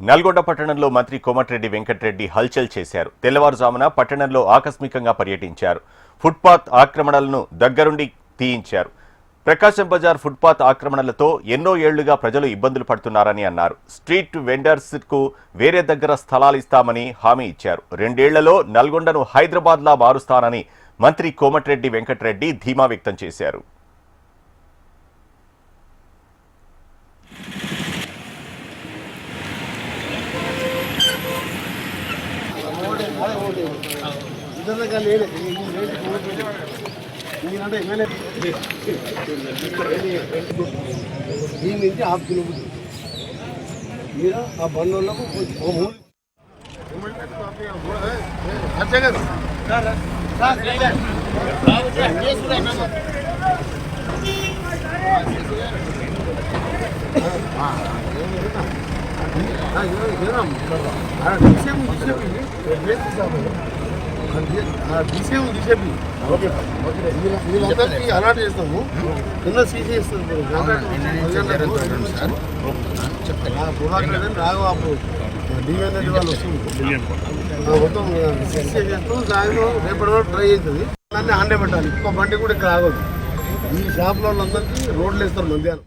నల్గొండ పట్టణంలో మంత్రి కోమటిరెడ్డి వెంకటరెడ్డి హల్చల్ చేశారు. తెల్లవారుజామున పట్టణంలో ఆకస్మికంగా పర్యటించారు. ఫుట్పాత్ ఆక్రమణలను దగ్గరుండి తీయించారు. ప్రకాశం బజార్ ఫుట్పాత్ ఆక్రమణలతో ఎన్నో ఏళ్లుగా ప్రజలు ఇబ్బందులు పడుతున్నారని అన్నారు. స్ట్రీట్ వెండర్స్కు వేరే దగ్గర స్థలాలు ఇస్తామని హామీ ఇచ్చారు. 2 ఏళ్లలో నల్గొండను హైదరాబాద్లా మారుస్తానని మంత్రి కోమటిరెడ్డి వెంకటరెడ్డి ధీమా వ్యక్తం చేశారు. దీని నుంచి హాఫ్ కిలోమీటర్ మీరు ఆ బండ్లకు అలాట్ చేస్తాము కింద సీసీ ఇస్తుంది రాఘవ అప్పుడు డిఎన్ఎడ్ వాళ్ళు వస్తుంది మొత్తం సీసీ చేస్తూ సాయంత్రం రేపటి వరకు ట్రై అవుతుంది. దాన్ని హండే పెట్టాలి. ఇంకో బండి కూడా ఇక్కడ ఆగదు. ఈ షాప్లో వాళ్ళందరికీ రోడ్లు వేస్తారు మధ్యాహ్నం.